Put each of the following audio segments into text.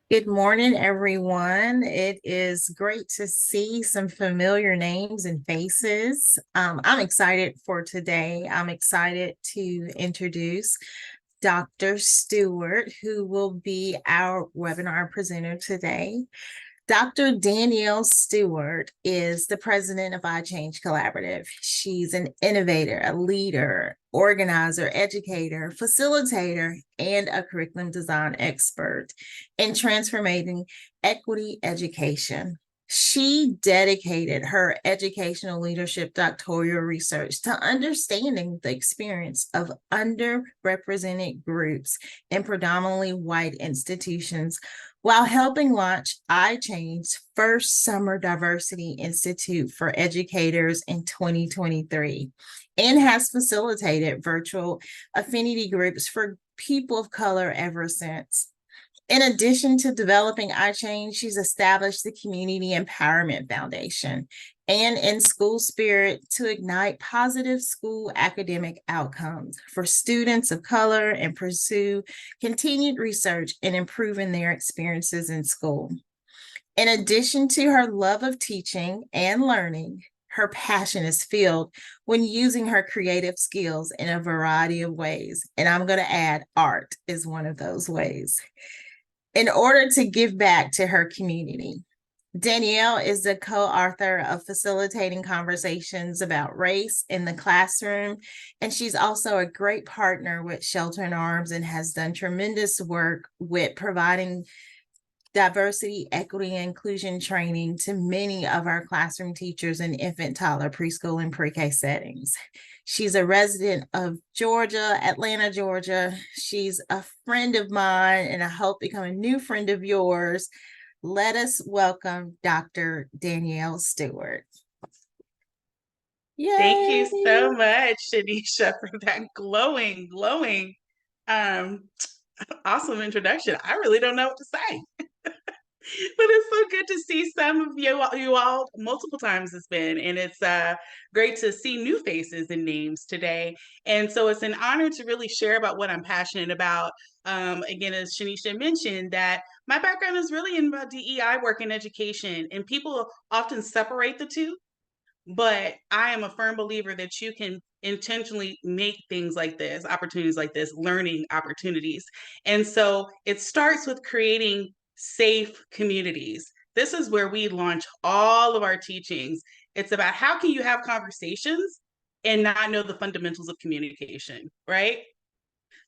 Good morning, everyone. It is great to see some familiar names and faces. I'm excited for today. I'm excited to introduce Dr. Stewart, who will be our webinar presenter today. Dr. Danielle Stewart is the president of iChange Collaborative. She's an innovator, a leader, organizer, educator, facilitator, and a curriculum design expert in transforming equity education. She dedicated her educational leadership doctoral research to understanding the experience of underrepresented groups in predominantly white institutions while helping launch iChange's first Summer Diversity Institute for Educators in 2023 and has facilitated virtual affinity groups for people of color ever since. In addition to developing iChange, she's established the Community Empowerment Foundation and In School Spirit to ignite positive school academic outcomes for students of color and pursue continued research in improving their experiences in school. In addition to her love of teaching and learning, her passion is filled when using her creative skills in a variety of ways. And I'm going to add art is one of those ways in order to give back to her community. Danielle is the co-author of Facilitating Conversations About Race in the Classroom, and she's also a great partner with Shelter in Arms and has done tremendous work with providing diversity, equity, and inclusion training to many of our classroom teachers in infant, toddler, preschool, and pre-K settings. She's a resident of Georgia, Atlanta, Georgia. She's a friend of mine, and I hope become a new friend of yours. Let us welcome Dr. Danielle Stewart. Thank you Yay! so much, Shanisha, for that glowing, um, awesome introduction. I really don't know what to say, but it's so good to see some of you all multiple times it's been, and it's great to see new faces and names today. And so it's an honor to really share about what I'm passionate about. Again, as Shanisha mentioned, that my background is really in DEI work in education, and people often separate the two. But I am a firm believer that you can intentionally make things like this, opportunities like this, learning opportunities. And so it starts with creating safe communities. This is where we launch all of our teachings. It's about how can you have conversations and not know the fundamentals of communication, right?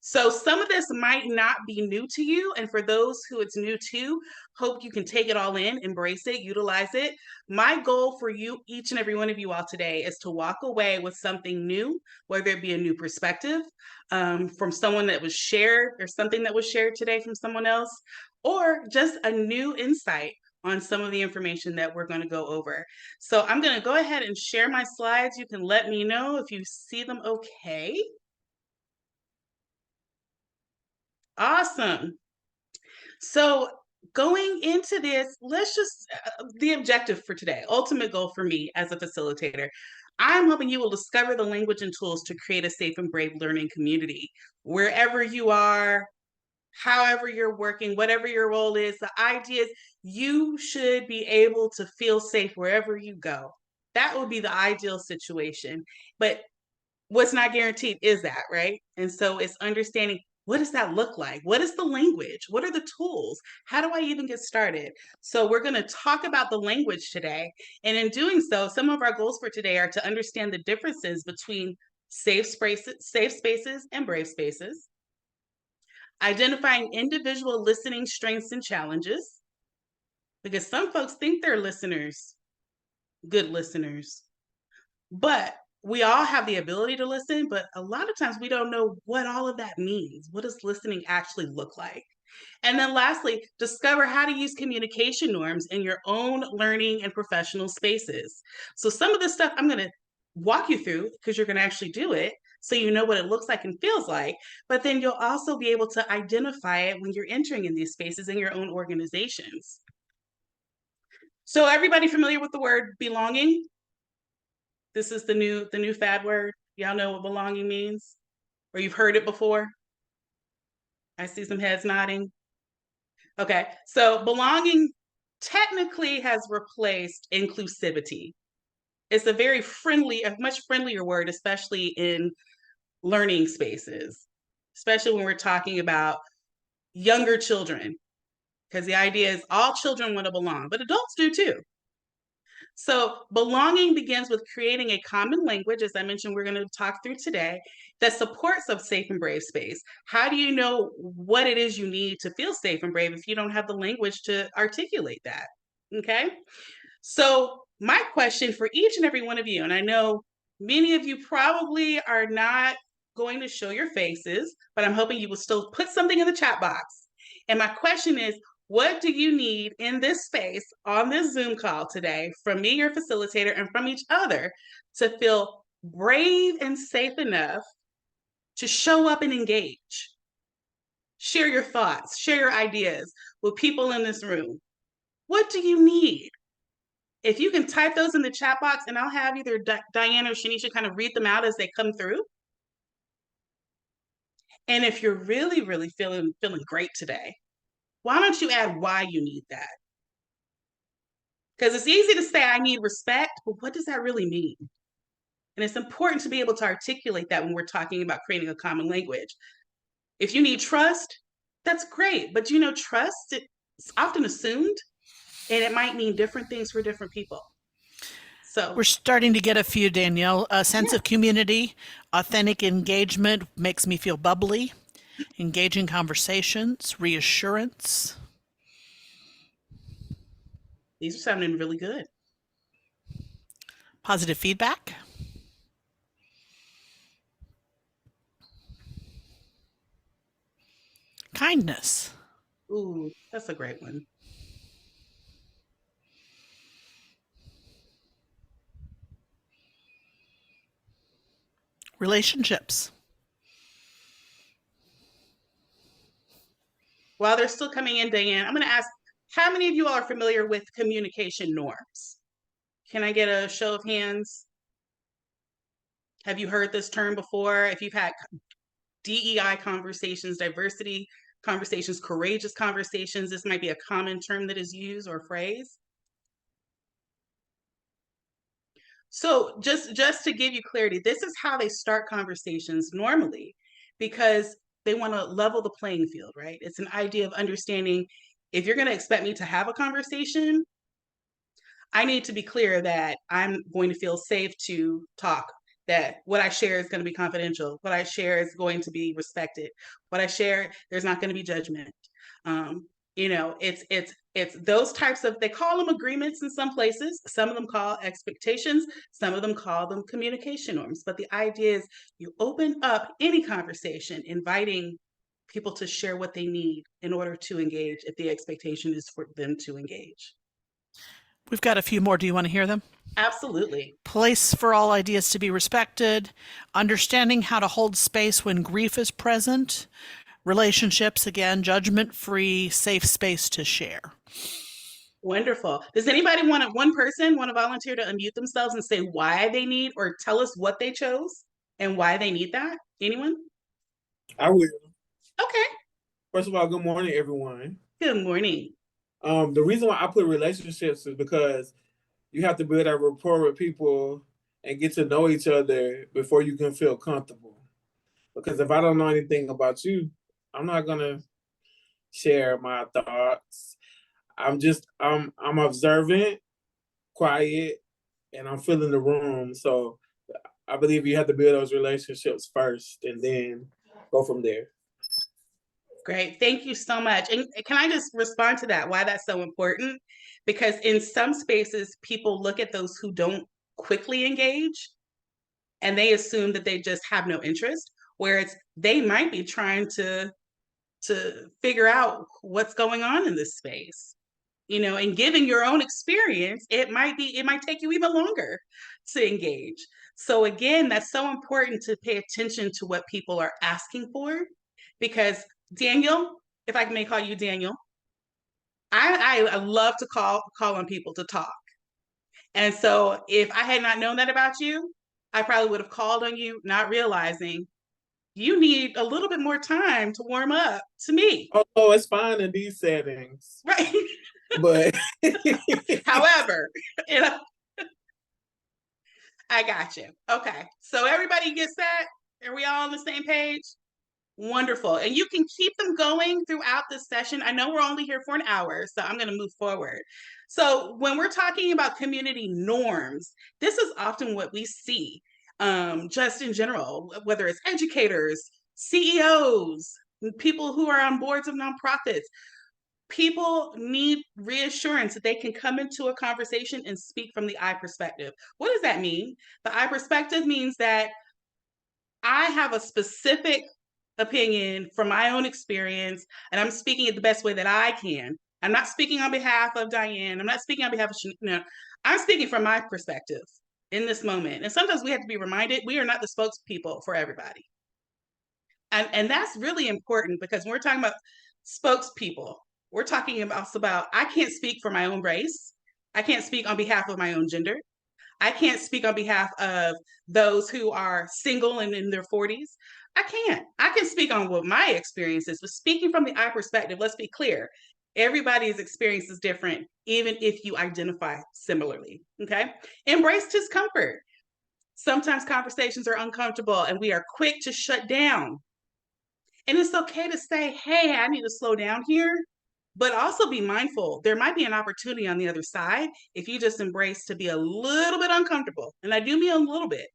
So some of this might not be new to you. And for those who it's new to, hope you can take it all in, embrace it, utilize it. My goal for you, each and every one of you all today, is to walk away with something new, whether it be a new perspective from someone that was shared or something that was shared today from someone else, or just a new insight on some of the information that we're going to go over. So I'm going to go ahead and share my slides. You can let me know if you see them okay. Awesome. So going into this, let's just the objective for today, ultimate goal for me as a facilitator. I'm hoping you will discover the language and tools to create a safe and brave learning community. Wherever you are, however you're working, whatever your role is, the idea is you should be able to feel safe wherever you go. That would be the ideal situation. But what's not guaranteed is that, right? And so it's understanding, what does that look like? What is the language? What are the tools? How do I even get started? So we're going to talk about the language today. And in doing so, some of our goals for today are to understand the differences between safe spaces and brave spaces, identifying individual listening strengths and challenges, because some folks think they're listeners, good listeners, but we all have the ability to listen, but a lot of times we don't know what all of that means. What does listening actually look like? And then lastly, discover how to use communication norms in your own learning and professional spaces. So some of this stuff I'm going to walk you through because you're going to actually do it so you know what it looks like and feels like, but then you'll also be able to identify it when you're entering in these spaces in your own organizations. So everybody familiar with the word belonging? This is the new fad word. Y'all know what belonging means? Or you've heard it before? I see some heads nodding. Okay, so belonging technically has replaced inclusivity. It's a very friendly, a much friendlier word, especially in learning spaces, especially when we're talking about younger children, because the idea is all children want to belong, but adults do too. So, belonging begins with creating a common language, as I mentioned, we're going to talk through today, that supports a safe and brave space. How do you know what it is you need to feel safe and brave if you don't have the language to articulate that? Okay. So, my question for each and every one of you, and I know many of you probably are not going to show your faces, but I'm hoping you will still put something in the chat box. And my question is, what do you need in this space on this Zoom call today from me, your facilitator, and from each other to feel brave and safe enough to show up and engage? Share your thoughts, share your ideas with people in this room. What do you need? If you can type those in the chat box, and I'll have either Diane or Shanisha kind of read them out as they come through. And if you're really, really feeling great today, why don't you add why you need that? Because it's easy to say I need respect, but what does that really mean? And it's important to be able to articulate that when we're talking about creating a common language. If you need trust, that's great. But you know, trust it's often assumed, and it might mean different things for different people. We're So, starting to get a few, Danielle. A sense yeah, of community, authentic engagement makes me feel bubbly, engaging conversations, reassurance, these are sounding really good. positive feedback, kindness, Ooh, that's a great one. relationships. While they're still coming in, Diane, I'm going to ask how many of you all are familiar with communication norms? Can I get a show of hands? Have you heard this term before? If you've had DEI conversations, diversity conversations, courageous conversations, this might be a common term that is used or phrase. So just to give you clarity, this is how they start conversations normally, because they want to level the playing field, right? It's an idea of understanding if you're going to expect me to have a conversation, I need to be clear that I'm going to feel safe to talk, that what I share is going to be confidential, what I share is going to be respected, what I share, there's not going to be judgment. Um, you know, it's those types of, they call them agreements in some places, some of them call expectations, some of them call them communication norms. But the idea is you open up any conversation, inviting people to share what they need in order to engage if the expectation is for them to engage. We've got a few more. Do you want to hear them? Absolutely. Place for all ideas to be respected, understanding how to hold space when grief is present, relationships, again, judgment free, safe space to share. Wonderful. Does anybody want to, one person want to volunteer to unmute themselves and say why they need or tell us what they chose and why they need that? Anyone? I will. Okay. First of all, good morning, everyone. Good morning. The reason why I put relationships is because you have to build a rapport with people and get to know each other before you can feel comfortable. Because if I don't know anything about you, I'm not gonna share my thoughts. I'm observant, quiet, and I'm feeling the room. So I believe you have to build those relationships first and then go from there. Great. Thank you so much. And can I just respond to that? Why that's so important? Because in some spaces, people look at those who don't quickly engage and they assume that they just have no interest, whereas they might be trying to figure out what's going on in this space. You know, and given your own experience, it might take you even longer to engage. So again, that's so important to pay attention to what people are asking for, because Daniel, if I may call you Daniel, I love to call on people to talk. And so if I had not known that about you, I probably would have called on you, not realizing you need a little bit more time to warm up to me. Oh, it's fine in these settings. Right. But However, you know, I got you. Okay. So everybody gets that? Are we all on the same page? Wonderful. And you can keep them going throughout this session. I know we're only here for an hour, so I'm going to move forward. So when we're talking about community norms, this is often what we see just in general, whether it's educators, CEOs, people who are on boards of nonprofits. People need reassurance that they can come into a conversation and speak from the I perspective. What does that mean? The I perspective means that I have a specific opinion from my own experience, and I'm speaking it the best way that I can. I'm not speaking on behalf of Diane. I'm not speaking on behalf of, I'm speaking from my perspective in this moment. And sometimes we have to be reminded we are not the spokespeople for everybody. And that's really important, because when we're talking about spokespeople, we're talking about I can't speak for my own race. I can't speak on behalf of my own gender. I can't speak on behalf of those who are single and in their 40s. I can't. I can speak on what my experience is, but speaking from the I perspective, let's be clear. Everybody's experience is different, even if you identify similarly. Okay. Embrace discomfort. Sometimes conversations are uncomfortable and we are quick to shut down. And it's okay to say, hey, I need to slow down here, but also be mindful. There might be an opportunity on the other side if you just embrace to be a little bit uncomfortable. And I do mean a little bit,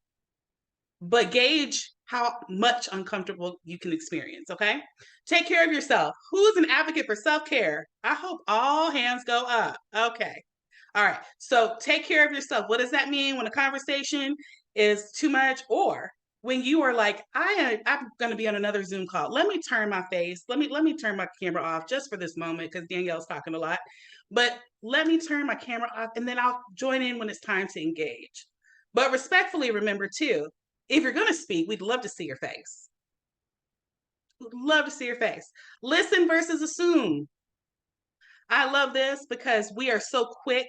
but gauge how much uncomfortable you can experience, okay? Take care of yourself. Who's an advocate for self-care? I hope all hands go up. Okay. All right. So take care of yourself. What does that mean when a conversation is too much, or when you are like, I'm going to be on another Zoom call. Let me turn my face. Let me turn my camera off just for this moment, because Danielle's talking a lot. But let me turn my camera off, and then I'll join in when it's time to engage. But respectfully, remember too, if you're going to speak, we'd love to see your face. We'd love to see your face. Listen versus assume. I love this because we are so quick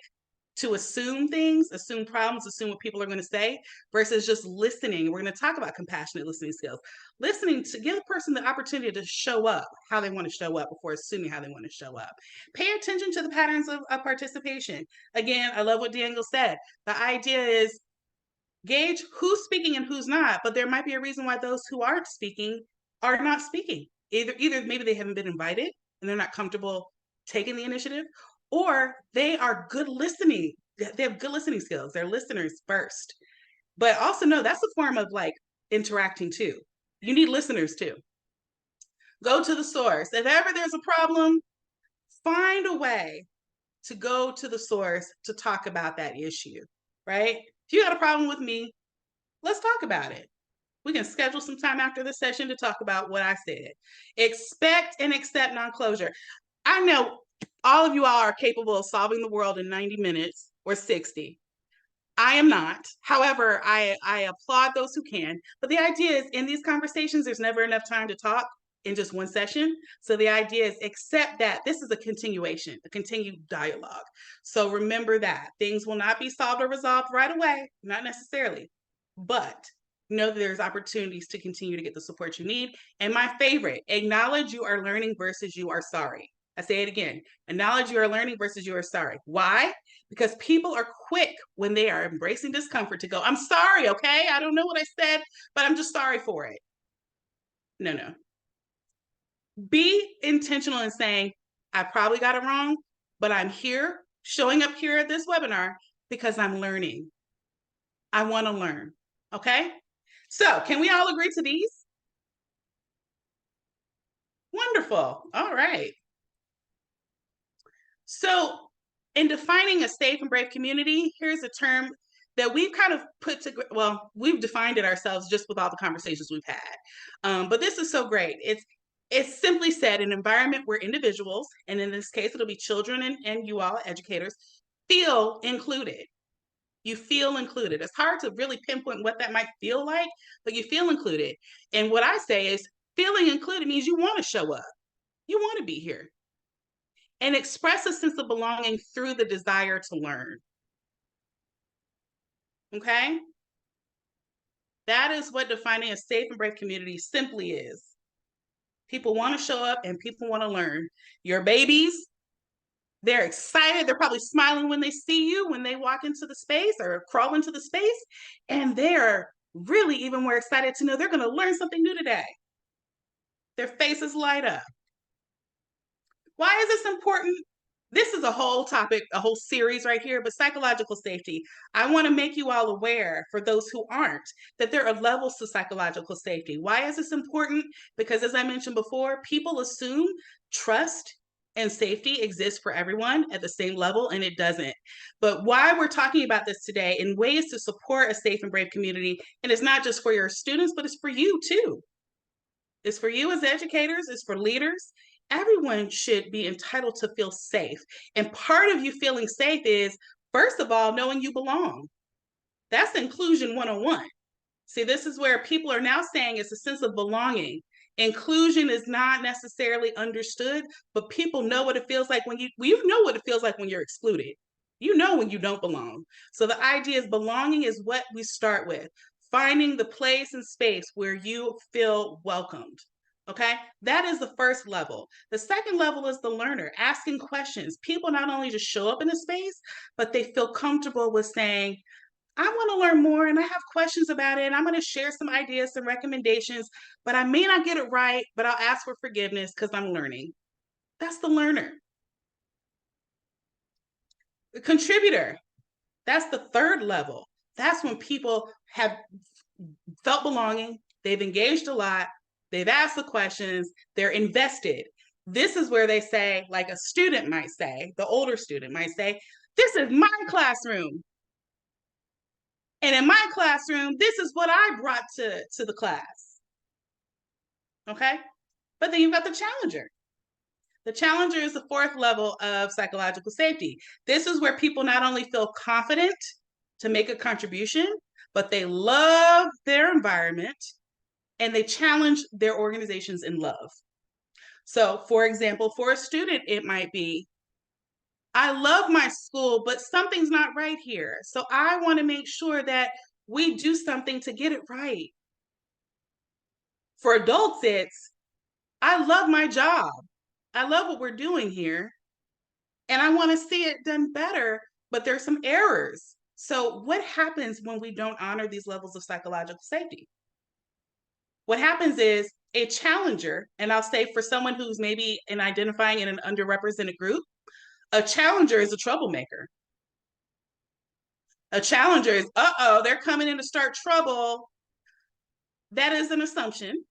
to assume things, assume problems, assume what people are going to say, versus just listening. We're going to talk about compassionate listening skills. Listening to give a person the opportunity to show up how they want to show up before assuming how they want to show up. Pay attention to the patterns of participation. Again, I love what Daniel said. The idea is gauge who's speaking and who's not, but there might be a reason why those who aren't speaking are not speaking. Either maybe they haven't been invited and they're not comfortable taking the initiative, or they are good listening. They have good listening skills. They're listeners first. But also know that's a form of like interacting too. You need listeners too. Go to the source. If ever there's a problem, find a way to go to the source to talk about that issue, right? If you got a problem with me, let's talk about it. We can schedule some time after the session to talk about what I said. Expect and accept non-closure. I know all of you all are capable of solving the world in 90 minutes or 60. I am not. However, I applaud those who can. But the idea is in these conversations, there's never enough time to talk in just one session. So the idea is accept that this is a continuation, a continued dialogue. So remember that things will not be solved or resolved right away, not necessarily, but know that there's opportunities to continue to get the support you need. And my favorite, acknowledge you are learning versus you are sorry. I say it again, acknowledge you are learning versus you are sorry. Why? Because people are quick when they are embracing discomfort to go, I'm sorry, okay? I don't know what I said, but I'm just sorry for it. No. Be intentional in saying, I probably got it wrong, but I'm here, showing up here at this webinar because I'm learning. I want to learn, okay? So can we all agree to these? Wonderful. All right. So in defining a safe and brave community, here's a term that we've kind of we've defined it ourselves just with all the conversations we've had. But this is so great. It's simply said an environment where individuals, and in this case, it'll be children and you all, educators, feel included. You feel included. It's hard to really pinpoint what that might feel like, but you feel included. And what I say is feeling included means you want to show up. You want to be here. And express a sense of belonging through the desire to learn. Okay? That is what defining a safe and brave community simply is. People want to show up and people want to learn. Your babies, they're excited. They're probably smiling when they see you, when they walk into the space or crawl into the space. And they're really even more excited to know they're going to learn something new today. Their faces light up. Why is this important? This is a whole topic, a whole series right here, but psychological safety. I want to make you all aware, for those who aren't, that there are levels to psychological safety. Why is this important? Because as I mentioned before, people assume trust and safety exists for everyone at the same level, and it doesn't. But why we're talking about this today in ways to support a safe and brave community, and it's not just for your students, but it's for you too. It's for you as educators, it's for leaders. Everyone should be entitled to feel safe. And part of you feeling safe is, first of all, knowing you belong. That's inclusion 101. See, this is where people are now saying it's a sense of belonging. Inclusion is not necessarily understood, but people know what it feels like when you know what it feels like when you're excluded. You know when you don't belong. So the idea is belonging is what we start with. Finding the place and space where you feel welcomed. Okay, that is the first level. The second level is the learner, asking questions. People not only just show up in a space, but they feel comfortable with saying, I want to learn more and I have questions about it. And I'm going to share some ideas, some recommendations, but I may not get it right, but I'll ask for forgiveness because I'm learning. That's the learner. The contributor, that's the third level. That's when people have felt belonging, they've engaged a lot, they've asked the questions, they're invested. This is where they say, like a student might say, the older student might say, this is my classroom. And in my classroom, this is what I brought to the class. Okay? But then you've got the challenger. The challenger is the fourth level of psychological safety. This is where people not only feel confident to make a contribution, but they love their environment and they challenge their organizations in love. So, for example, for a student, it might be, I love my school, but something's not right here. So I want to make sure that we do something to get it right. For adults, it's, I love my job. I love what we're doing here. And I want to see it done better, but there's some errors. So what happens when we don't honor these levels of psychological safety? What happens is a challenger, and I'll say for someone who's maybe identifying in an underrepresented group, a challenger is a troublemaker. A challenger is, they're coming in to start trouble. That is an assumption.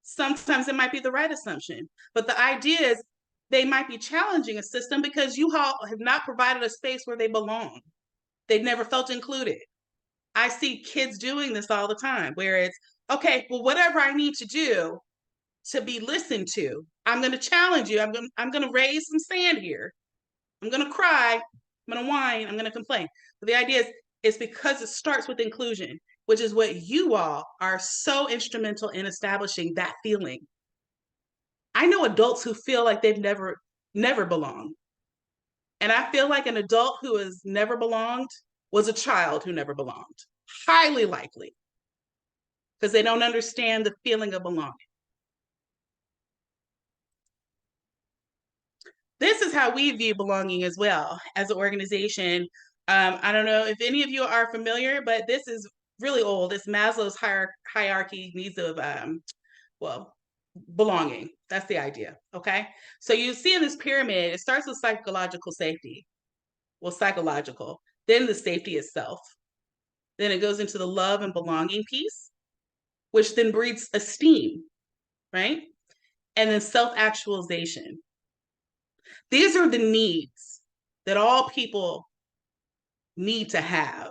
Sometimes it might be the right assumption. But the idea is they might be challenging a system because you all have not provided a space where they belong. They've never felt included. I see kids doing this all the time, where it's, okay, well, whatever I need to do to be listened to, I'm going to challenge you. I'm going to raise some sand here. I'm going to cry. I'm going to whine. I'm going to complain. But the idea is, it's because it starts with inclusion, which is what you all are so instrumental in establishing that feeling. I know adults who feel like they've never belonged. And I feel like an adult who has never belonged was a child who never belonged. Highly likely. Because they don't understand the feeling of belonging. This is how we view belonging as well as an organization. I don't know if any of you are familiar, but this is really old. It's Maslow's hierarchy needs of, belonging. That's the idea, okay? So you see in this pyramid, it starts with psychological safety. Well, psychological, then the safety itself. Then it goes into the love and belonging piece, which then breeds esteem, right? And then self-actualization. These are the needs that all people need to have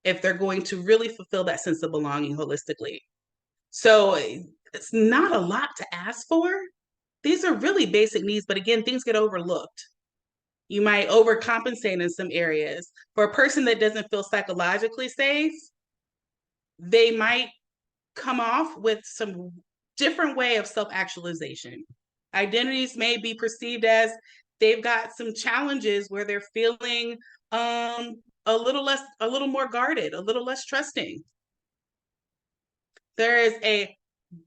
if they're going to really fulfill that sense of belonging holistically. So it's not a lot to ask for. These are really basic needs, but again, things get overlooked. You might overcompensate in some areas. For a person that doesn't feel psychologically safe, they might come off with some different way of self-actualization. Identities may be perceived as they've got some challenges where they're feeling a little more guarded, a little less trusting. there is a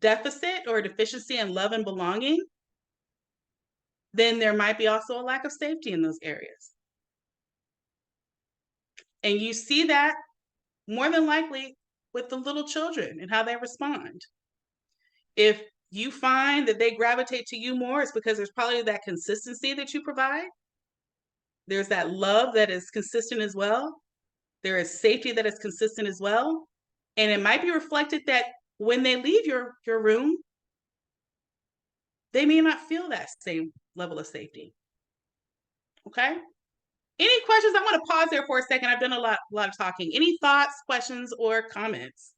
deficit or a deficiency in love and belonging, then there might be also a lack of safety in those areas. And you see that more than likely with the little children and how they respond. If you find that they gravitate to you more, it's because there's probably that consistency that you provide. There's that love that is consistent as well. There is safety that is consistent as well. And it might be reflected that when they leave your room, they may not feel that same level of safety. Okay? Any questions? I want to pause there for a second. I've done a lot of talking. Any thoughts, questions, or comments?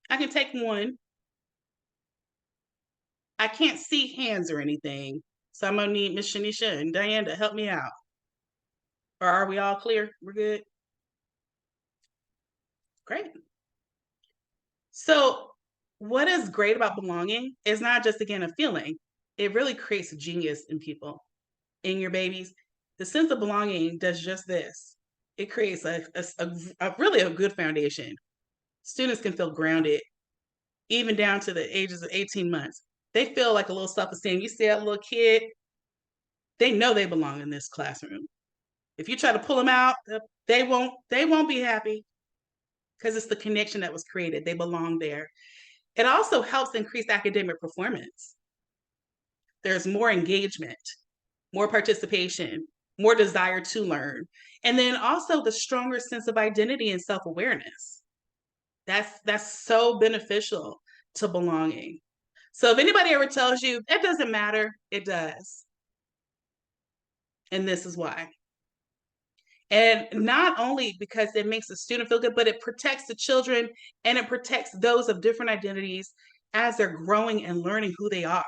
I can take one. I can't see hands or anything, so I'm gonna need Miss Shanisha and Diane to help me out. Or are we all clear? We're good? Great. So what is great about belonging is not just, again, a feeling. It really creates genius in people, in your babies. The sense of belonging does just this. It creates a really a good foundation. Students can feel grounded, even down to the ages of 18 months. They feel like a little self-esteem. You see that little kid, they know they belong in this classroom. If you try to pull them out, they won't be happy because it's the connection that was created. They belong there. It also helps increase academic performance. There's more engagement, more participation, more desire to learn, and then also the stronger sense of identity and self-awareness. That's so beneficial to belonging. So if anybody ever tells you it doesn't matter, it does. And this is why. And not only because it makes the student feel good, but it protects the children and it protects those of different identities as they're growing and learning who they are.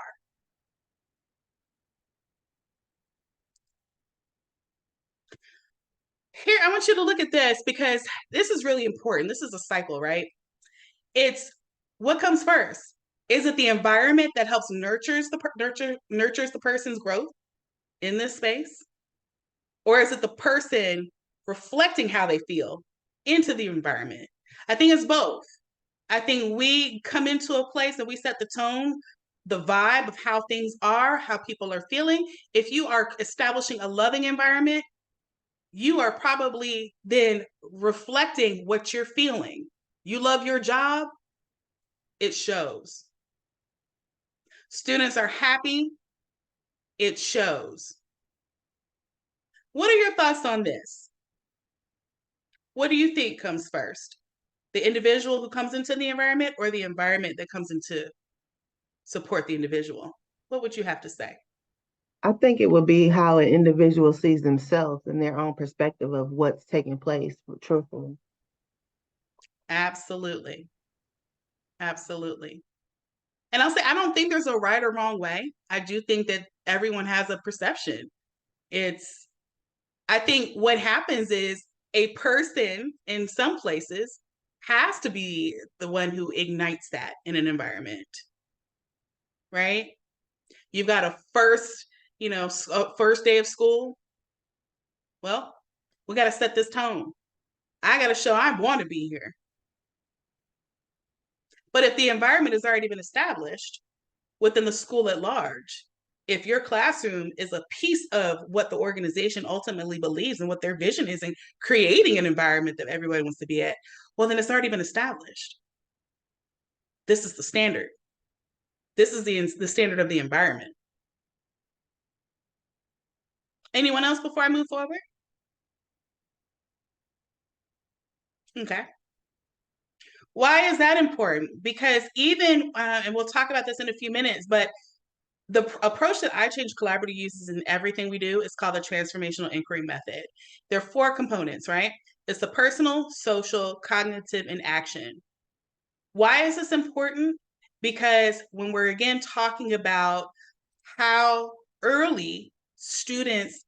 Here, I want you to look at this because this is really important. This is a cycle, right? It's what comes first. Is it the environment that helps nurtures the person's growth in this space? Or is it the person reflecting how they feel into the environment? I think it's both. I think we come into a place and we set the tone, the vibe of how things are, how people are feeling. If you are establishing a loving environment, you are probably then reflecting what you're feeling. You love your job, it shows. Students are happy, it shows. What are your thoughts on this? What do you think comes first? The individual who comes into the environment or the environment that comes in to support the individual? What would you have to say? I think it would be how an individual sees themselves and their own perspective of what's taking place, truthfully. Absolutely. Absolutely. And I'll say, I don't think there's a right or wrong way. I do think that everyone has a perception. I think what happens is a person in some places has to be the one who ignites that in an environment, right? You've got a first day of school. Well, we got to set this tone. I got to show I want to be here. But if the environment has already been established within the school at large, if your classroom is a piece of what the organization ultimately believes and what their vision is in creating an environment that everybody wants to be at, well, then it's already been established. This is the standard. This is the standard of the environment. Anyone else before I move forward? Okay. Why is that important? Because even, and we'll talk about this in a few minutes, but the approach that iChange Collaborative uses in everything we do is called the transformational inquiry method. There are 4 components, right? It's the personal, social, cognitive, and action. Why is this important? Because when we're again talking about how early students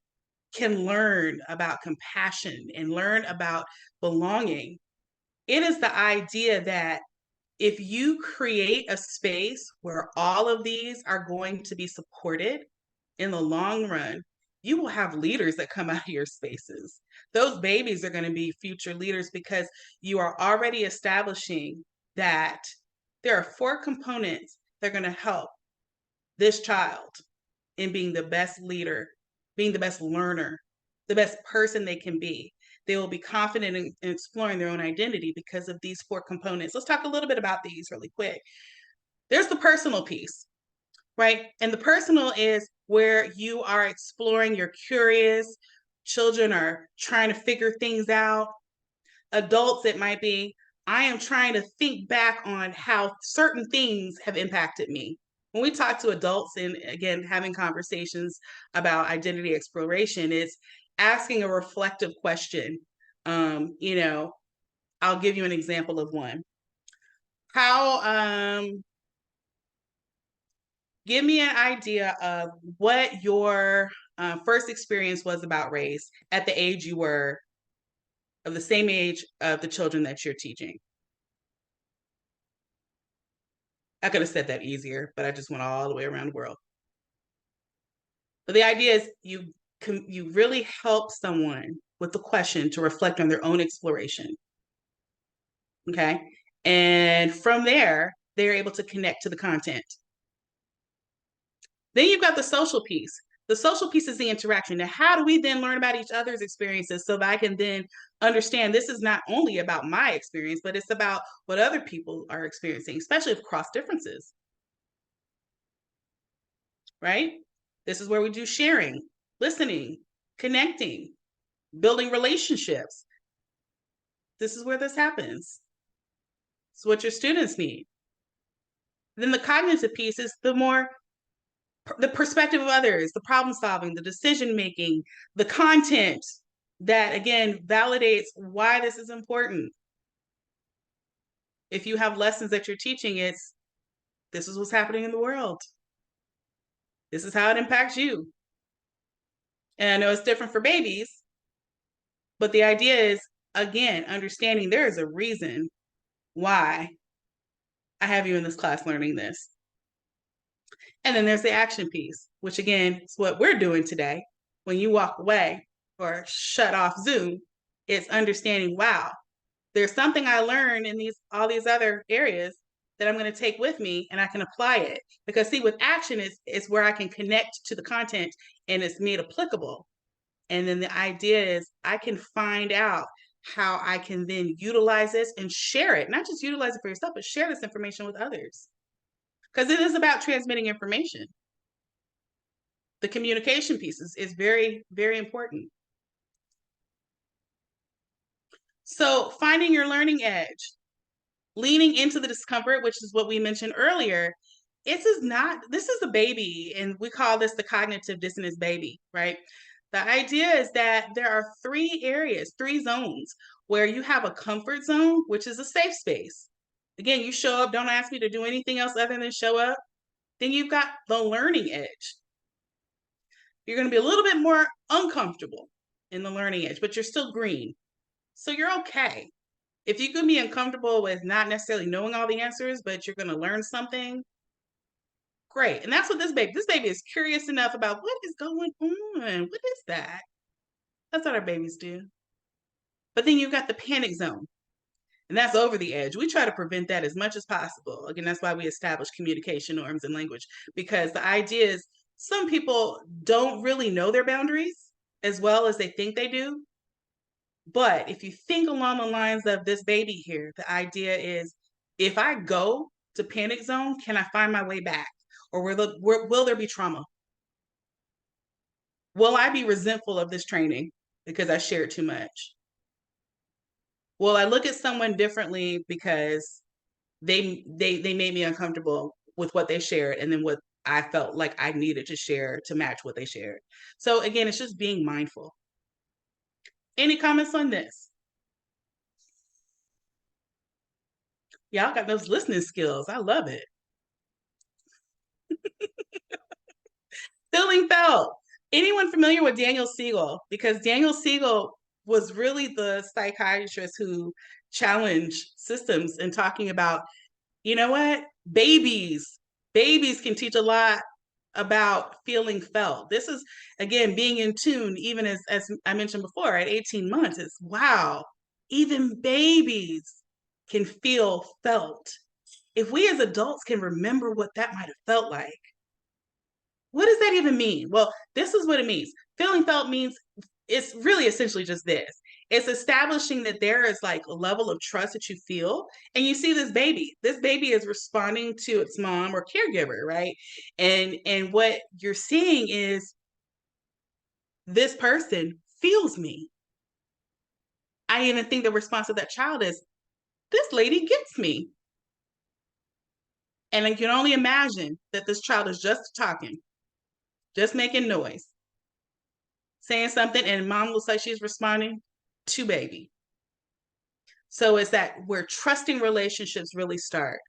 can learn about compassion and learn about belonging, it is the idea that if you create a space where all of these are going to be supported in the long run, you will have leaders that come out of your spaces. Those babies are going to be future leaders because you are already establishing that there are 4 components that are going to help this child in being the best leader, being the best learner, the best person they can be. They will be confident in exploring their own identity because of these 4 components. Let's talk a little bit about these really quick. There's the personal piece, right? And the personal is where you are exploring, you're curious, children are trying to figure things out. Adults, it might be, I am trying to think back on how certain things have impacted me. When we talk to adults and again, having conversations about identity exploration, it's asking a reflective question. You know, I'll give you an example of one. How, give me an idea of what your first experience was about race at the age you were, of the same age of the children that you're teaching. I could have said that easier, but I just went all the way around the world. But the idea is you really help someone with the question to reflect on their own exploration. Okay. And from there, they're able to connect to the content. Then you've got the social piece. The social piece is the interaction. Now, how do we then learn about each other's experiences so that I can then understand this is not only about my experience, but it's about what other people are experiencing, especially across differences, right? This is where we do sharing, listening, connecting, building relationships. This is where this happens. It's what your students need. Then the cognitive piece is the perspective of others, the problem solving, the decision making, the content that again validates why this is important. If you have lessons that you're teaching, this is what's happening in the world. This is how it impacts you. And I know it's different for babies, but the idea is, again, understanding there is a reason why I have you in this class learning this. And then there's the action piece, which again is what we're doing today. When you walk away or shut off Zoom, it's understanding, wow, there's something I learned in all these other areas that I'm going to take with me and I can apply it. Because see, with action is where I can connect to the content and it's made applicable. And then the idea is I can find out how I can then utilize this and share it, not just utilize it for yourself, but share this information with others. Because it is about transmitting information. The communication piece is very, very important. So finding your learning edge, leaning into the discomfort, which is what we mentioned earlier. This is a baby, and we call this the cognitive dissonance baby, right? The idea is that there are 3 areas, 3 zones where you have a comfort zone, which is a safe space. Again, you show up, don't ask me to do anything else other than show up. Then you've got the learning edge. You're going to be a little bit more uncomfortable in the learning edge, but you're still green. So you're okay. If you can be uncomfortable with not necessarily knowing all the answers, but you're going to learn something, great. And that's what this baby is curious enough about what is going on. What is that? That's what our babies do. But then you've got the panic zone. And that's over the edge. We try to prevent that as much as possible. Again, that's why we establish communication norms and language, because the idea is some people don't really know their boundaries as well as they think they do. But if you think along the lines of this baby here, the idea is if I go to panic zone, can I find my way back? Or will there be trauma? Will I be resentful of this training because I shared too much? Will I look at someone differently because they made me uncomfortable with what they shared and then what I felt like I needed to share to match what they shared? So again, it's just being mindful. Any comments on this? Y'all got those listening skills. I love it. Feeling felt. Anyone familiar with Daniel Siegel? Because Daniel Siegel was really the psychiatrist who challenged systems and talking about, you know what? Babies can teach a lot about feeling felt. This is, again, being in tune, even as I mentioned before, at 18 months, it's wow, even babies can feel felt. If we as adults can remember what that might have felt like, what does that even mean? Well, this is what it means. Feeling felt means it's really essentially just this. It's establishing that there is like a level of trust that you feel. And you see this baby. This baby is responding to its mom or caregiver, right? And what you're seeing is this person feels me. I even think the response of that child is, this lady gets me. And I can only imagine that this child is just talking, just making noise, saying something, and mom looks like she's responding to baby. So it's that where trusting relationships really start.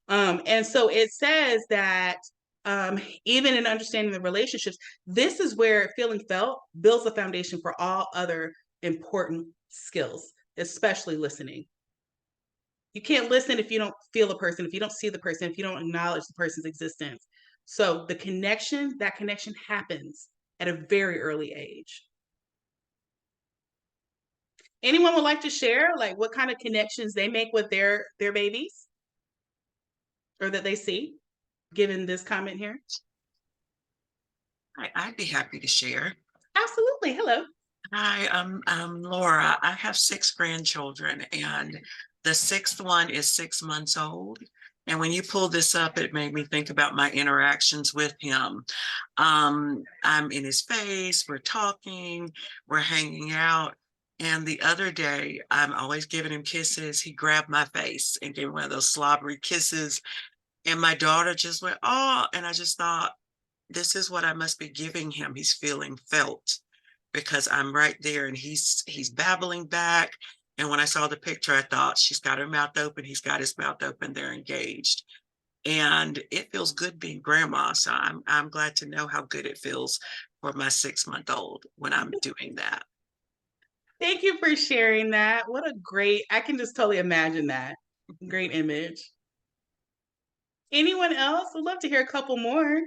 And so it says that even in understanding the relationships, this is where feeling felt builds the foundation for all other important skills, especially listening. You can't listen if you don't feel a person, if you don't see the person, if you don't acknowledge the person's existence. So the connection, that connection happens at a very early age. Anyone would like to share like what kind of connections they make with their babies or that they see, given this comment here? I'd be happy to share. Absolutely. Hello. Hi, I'm Laura. I have 6 grandchildren, and the sixth one is 6 months old. And when you pulled this up, it made me think about my interactions with him. I'm in his face, we're talking, we're hanging out. And the other day, I'm always giving him kisses. He grabbed my face and gave me one of those slobbery kisses. And my daughter just went, oh, and I just thought, this is what I must be giving him. He's feeling felt because I'm right there and he's babbling back. And when I saw the picture, I thought she's got her mouth open, he's got his mouth open, they're engaged. And it feels good being grandma. So I'm glad to know how good it feels for my 6-month-old when I'm doing that. Thank you for sharing that. What a great, I can just totally imagine that. Great image. Anyone else? Would love to hear a couple more.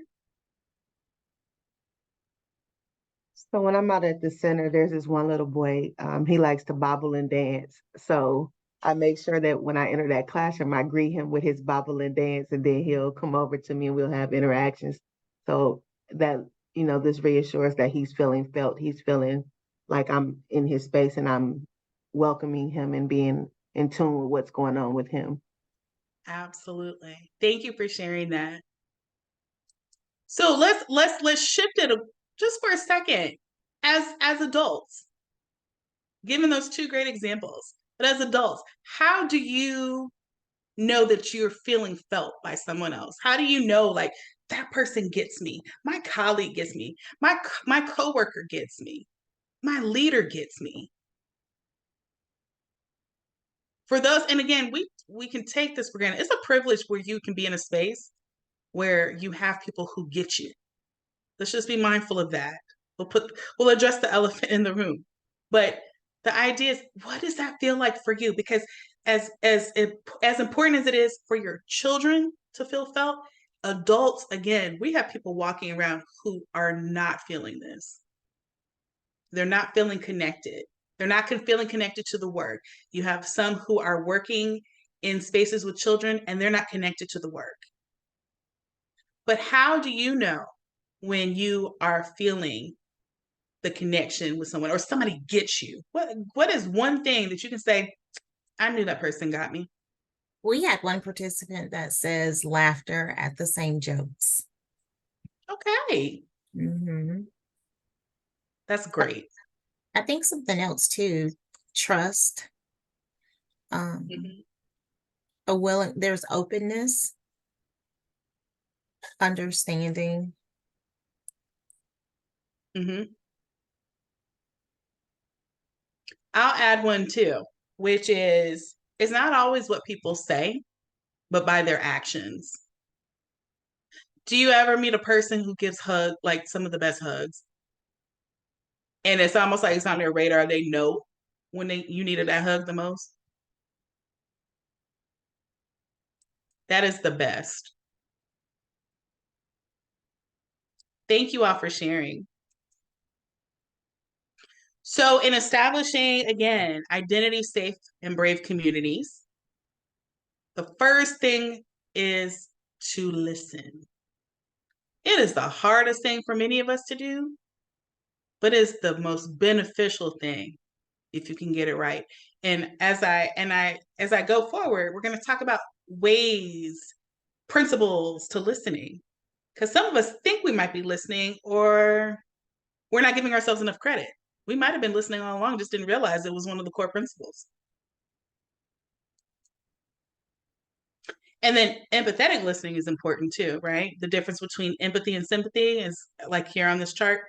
So when I'm out at the center, there's this one little boy. He likes to bobble and dance. So I make sure that when I enter that classroom, I greet him with his bobble and dance, and then he'll come over to me and we'll have interactions. So that, this reassures that he's feeling felt. He's feeling like I'm in his space and I'm welcoming him and being in tune with what's going on with him. Absolutely. Thank you for sharing that. So let's shift it just for a second. As adults, given those two great examples, but as adults, how do you know that you're feeling felt by someone else? How do you know like that person gets me, my colleague gets me, my coworker gets me, my leader gets me? For those, and again, we can take this for granted. It's a privilege where you can be in a space where you have people who get you. Let's just be mindful of that. We'll address the elephant in the room. But the idea is, what does that feel like for you? Because as important as it is for your children to feel felt, adults, again, we have people walking around who are not feeling this. They're not feeling connected. They're not feeling connected to the work. You have some who are working in spaces with children and they're not connected to the work. But how do you know when you are feeling the connection with someone or somebody gets you? What is one thing that you can say, I knew that person got me? We had one participant that says laughter at the same jokes. Okay. That's great. I think something else too, trust. There's openness, understanding. I'll add one too, which is it's not always what people say, but by their actions. Do you ever meet a person who gives hugs, like some of the best hugs? And it's almost like it's on their radar. They know when you needed that hug the most. That is the best. Thank you all for sharing. So in establishing, again, identity safe and brave communities, the first thing is to listen. It is the hardest thing for many of us to do, but it's the most beneficial thing if you can get it right. And as I go forward, we're going to talk about ways, principles to listening. Because some of us think we might be listening, or we're not giving ourselves enough credit. We might have been listening all along, just didn't realize it was one of the core principles. And then empathetic listening is important too, right? The difference between empathy and sympathy is like here on this chart.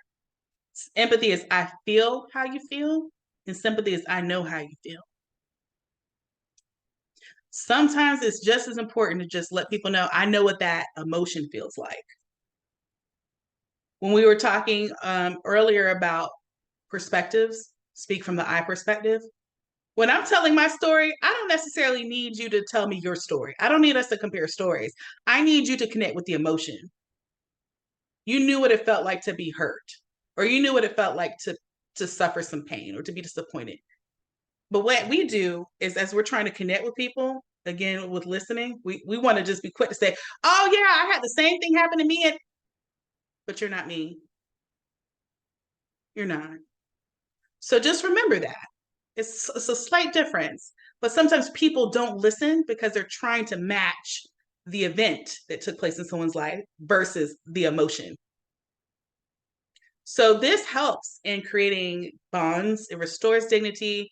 Empathy is I feel how you feel, and sympathy is I know how you feel. Sometimes it's just as important to just let people know I know what that emotion feels like. When we were talking earlier about perspectives, speak from the I perspective. When I'm telling my story, I don't necessarily need you to tell me your story. I don't need us to compare stories. I need you to connect with the emotion. You knew what it felt like to be hurt, or you knew what it felt like to suffer some pain or to be disappointed. But what we do is, as we're trying to connect with people, again, with listening, we want to just be quick to say, oh yeah, I had the same thing happen to me. But you're not me. You're not. So just remember that. It's a slight difference, but sometimes people don't listen because they're trying to match the event that took place in someone's life versus the emotion. So this helps in creating bonds. It restores dignity.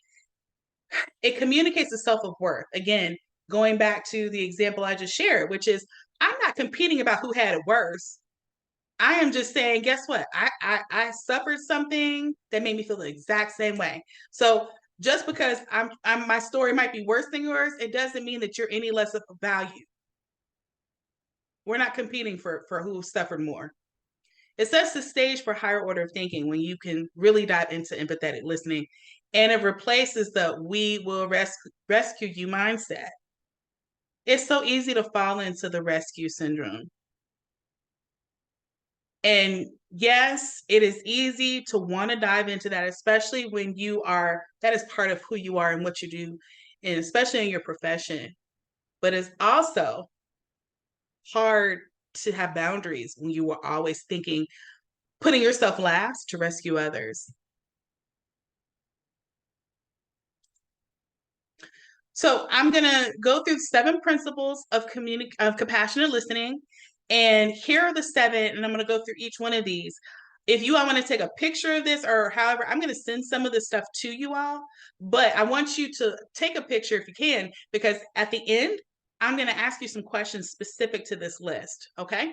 It communicates the self of worth. Again, going back to the example I just shared, which is I'm not competing about who had it worse. I am just saying, guess what? I suffered something that made me feel the exact same way. So just because I'm my story might be worse than yours, it doesn't mean that you're any less of value. We're not competing for who suffered more. It sets the stage for higher order of thinking when you can really dive into empathetic listening, and it replaces the we will rescue you mindset. It's so easy to fall into the rescue syndrome. And yes, it is easy to want to dive into that, especially when that is part of who you are and what you do, and especially in your profession. But it's also hard to have boundaries when you are always thinking, putting yourself last to rescue others. So I'm going to go through 7 principles of compassionate listening. And here are the 7, and I'm going to go through each one of these. If you all want to take a picture of this, or however, I'm going to send some of this stuff to you all. But I want you to take a picture if you can, because at the end, I'm going to ask you some questions specific to this list. Okay?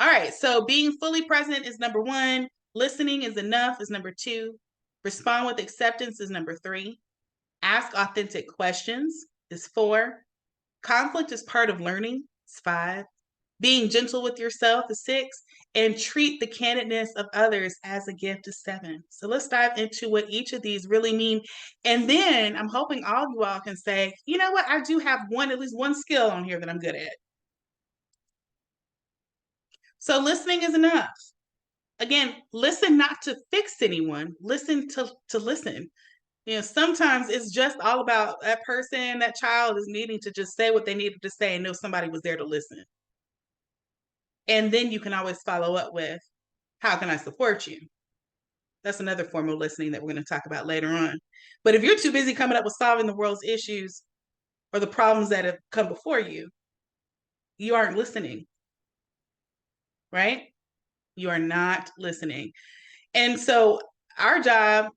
All right. So being fully present is number 1. Listening is enough is number 2. Respond with acceptance is number 3. Ask authentic questions is 4. Conflict is part of learning is 5. Being gentle with yourself is 6. And treat the candidness of others as a gift is 7. So let's dive into what each of these really mean. And then I'm hoping all of you all can say, you know what, I do have at least one skill on here that I'm good at. So listening is enough. Again, listen not to fix anyone, listen to listen. You know, sometimes it's just all about that person, that child is needing to just say what they needed to say and know somebody was there to listen. And then you can always follow up with, how can I support you? That's another form of listening that we're going to talk about later on. But if you're too busy coming up with solving the world's issues or the problems that have come before you, you aren't listening, right? You are not listening. And so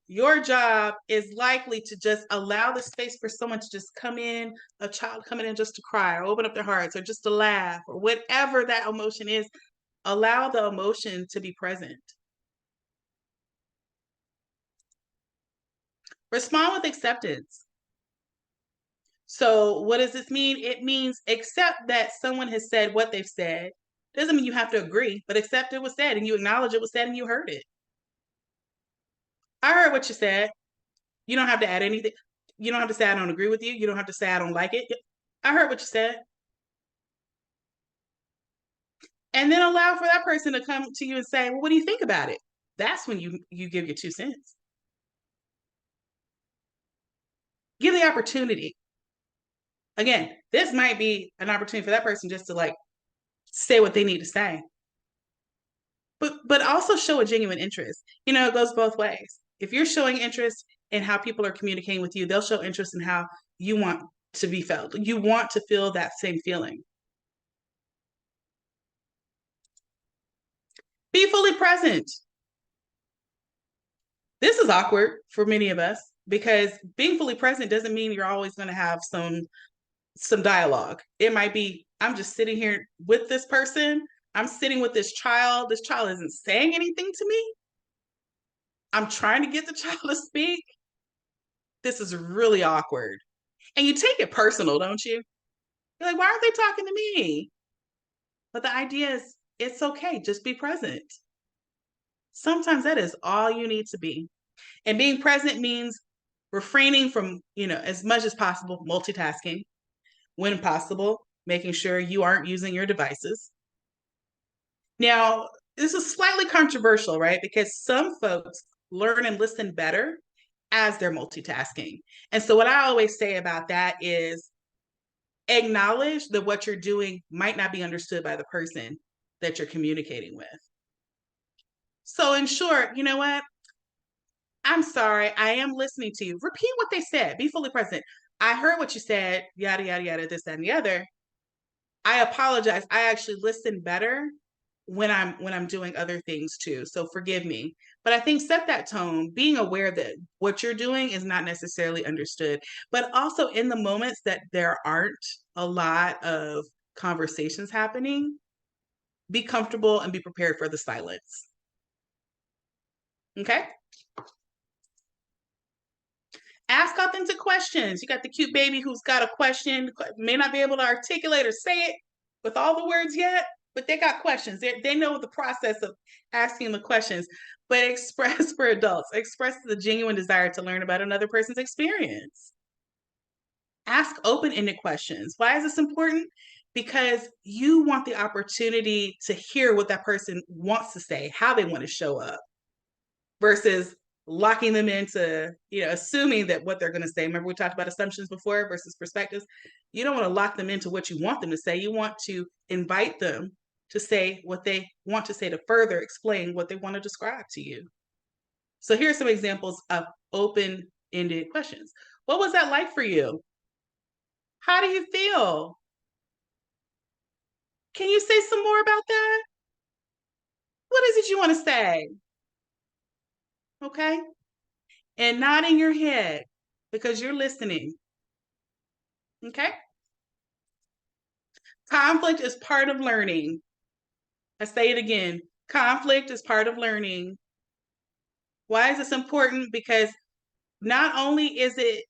your job is likely to just allow the space for someone to just come in, a child coming in just to cry or open up their hearts or just to laugh or whatever that emotion is. Allow the emotion to be present. Respond with acceptance. So what does this mean? It means accept that someone has said what they've said. Doesn't mean you have to agree, but accept it was said and you acknowledge it was said and you heard it. I heard what you said. You don't have to add anything. You don't have to say I don't agree with you. You don't have to say I don't like it. I heard what you said. And then allow for that person to come to you and say, well, what do you think about it? That's when you give your 2 cents. Give the opportunity. Again, this might be an opportunity for that person just to like say what they need to say. But also show a genuine interest. You know, it goes both ways. If you're showing interest in how people are communicating with you, they'll show interest in how you want to be felt. You want to feel that same feeling. Be fully present. This is awkward for many of us because being fully present doesn't mean you're always going to have some dialogue. It might be, I'm just sitting here with this person. I'm sitting with this child. This child isn't saying anything to me. I'm trying to get the child to speak. This is really awkward. And you take it personal, don't you? You're like, why aren't they talking to me? But the idea is, it's okay. Just be present. Sometimes that is all you need to be. And being present means refraining from, as much as possible, multitasking. When possible, making sure you aren't using your devices. Now, this is slightly controversial, right? Because some folks learn and listen better as they're multitasking. And so what I always say about that is acknowledge that what you're doing might not be understood by the person that you're communicating with. So in short, you know what? I'm sorry, I am listening to you. Repeat what they said. Be fully present. I heard what you said, yada, yada, yada, this, that, and the other. I apologize. I actually listen better when I'm doing other things too. So forgive me. But I think set that tone, being aware that what you're doing is not necessarily understood, but also in the moments that there aren't a lot of conversations happening, be comfortable and be prepared for the silence. Okay? Ask authentic questions. You got the cute baby who's got a question, may not be able to articulate or say it with all the words yet, but they got questions. They know the process of asking the questions. But express for adults, express the genuine desire to learn about another person's experience. Ask open-ended questions. Why is this important? Because you want the opportunity to hear what that person wants to say, how they want to show up, versus locking them into, assuming that what they're going to say. Remember, we talked about assumptions before versus perspectives. You don't want to lock them into what you want them to say. You want to invite them to say what they want to say, to further explain what they want to describe to you. So here are some examples of open-ended questions. What was that like for you? How do you feel? Can you say some more about that? What is it you want to say? Okay? And nodding your head because you're listening. Okay? Conflict is part of learning. I say it again. Conflict is part of learning. Why is this important? Because not only is it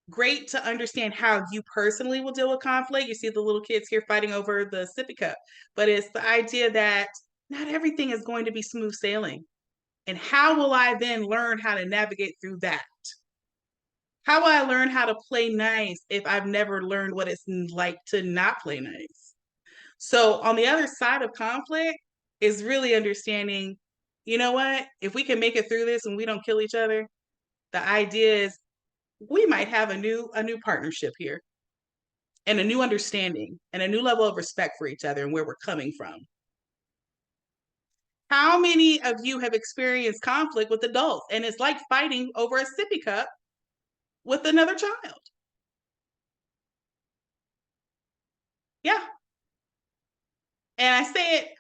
great to understand how you personally will deal with conflict. You see the little kids here fighting over the sippy cup, but it's the idea that not everything is going to be smooth sailing. And how will I then learn how to navigate through that? How will I learn how to play nice if I've never learned what it's like to not play nice? So on the other side of conflict is really understanding, you know what, if we can make it through this and we don't kill each other, the idea is we might have a new partnership here, and a new understanding and a new level of respect for each other and where we're coming from. How many of you have experienced conflict with adults and it's like fighting over a sippy cup with another child? Yeah. And